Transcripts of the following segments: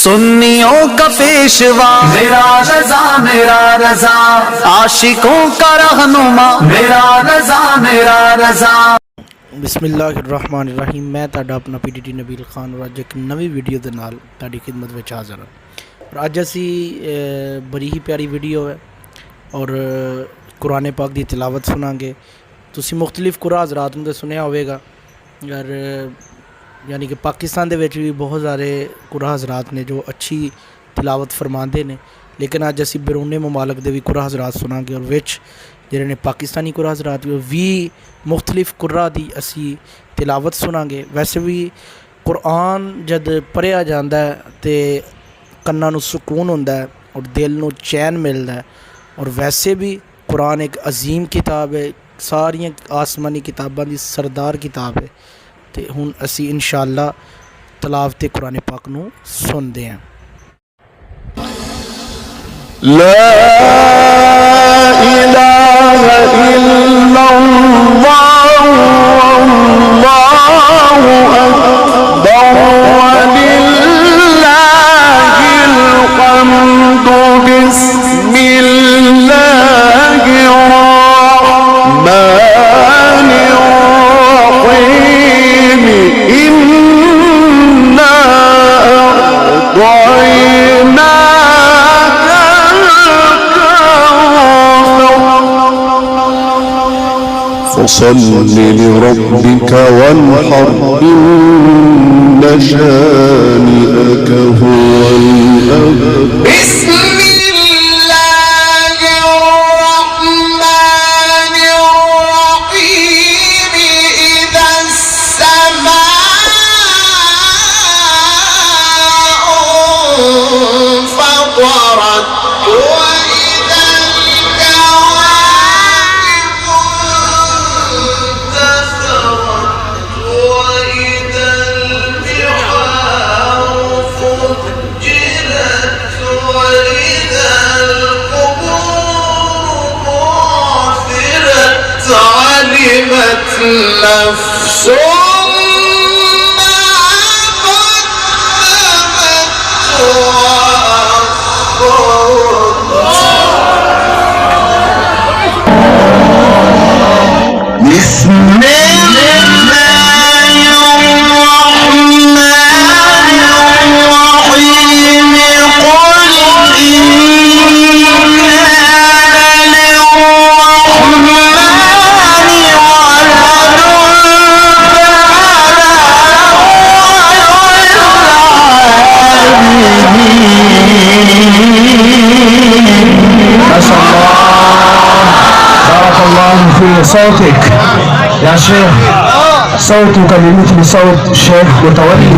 सुन्नियों का पेशवा मेरा रजा मेरा रजा, आशिकों का रहनुमा मेरा रजा मेरा रजा। बिस्मिल्लाहिर्रहमानिर्रहीम। मैं तुहाडा अपना PDT नबील खान और अज एक नवी वीडियो के नाल तुहाडी खिदमत विच हाज़र हाँ। और अज असी बड़ी ही प्यारी वीडियो है और कुरान पाक की तिलावत सुनांगे। तुसी मुख्तलिफ कुरा हज़रात ने सुनिया होगा यार, यानी कि पाकिस्तान दे विच भी बहुत सारे कुरा हज़रात ने जो अच्छी तिलावत फरमाते हैं, लेकिन अज असी बैरूने मुमालक दे भी कुरा हज़रात सुनांगे और विच जिन्हें ने पाकिस्तानी कुरा हज़रात भी मुख्तलिफ कुरा दी असी तिलावत सुनांगे। वैसे भी कुरान जद पढ़िया जाता है तो कन्नां नूं सुकून होंदा है और दिल नूं चैन मिलता है। और वैसे भी कुरान एक अजीम किताब है, सारियां आसमानी किताबां दी सरदार किताब है। तो हुण असी इंशाअल्लाह तलावत कुरान पाक नूं सुनते हैं। ला इलाहा इल्लल्लाह अल्लाहु अकबर वलिल्लाहिल हम्दु बिस्मिल्लाहिर रहमानिर रहीम इन्ना فصل لربك وانحر إن شانئك هو الأبتر। بسم الله الرحمن الرحيم إذا السماء انفطرت نفس ما قدمت وأخرت. بسم الله الرحمن الرحيم قل إن كان للرحمن في صوتك يا شيخ، صوتك بمثل صوت شيخ متولي.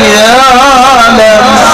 يعلم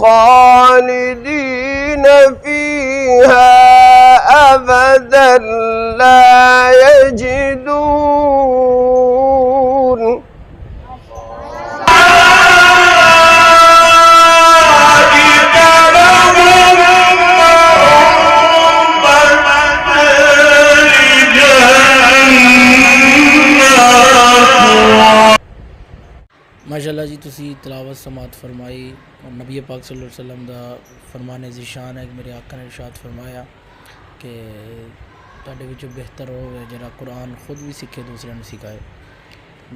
خالدين فيها أبدا لا يجدون. ماشاءاللہ جی تسی تلاوت سماعت فرمائی اور نبی پاک صلی اللہ علیہ وسلم دا فرمان ذیشان ہے کہ میرے آقا نے ارشاد فرمایا کہ تواڈے وچوں بہتر ہوے جڑا قرآن خود بھی سکھے دوسرے نوں سکھائے.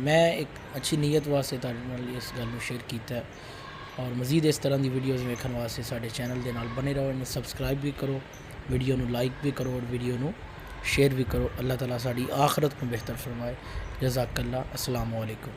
میں ایک اچھی نیت واسطے تواڈے نال اس گل نوں شیئر کیتا ہے اور مزید اس طرح دی ویڈیوز ویکھن واسطے ساڈے چینل دے نال بنے رہو. انہوں سبسکرائب بھی کرو, ویڈیو نوں لائک بھی کرو اور ویڈیو نوں شیئر بھی کرو. اللہ تعالیٰ ساڈی آخرت کو بہتر فرمائے. جزاک اللہ. السلام علیکم.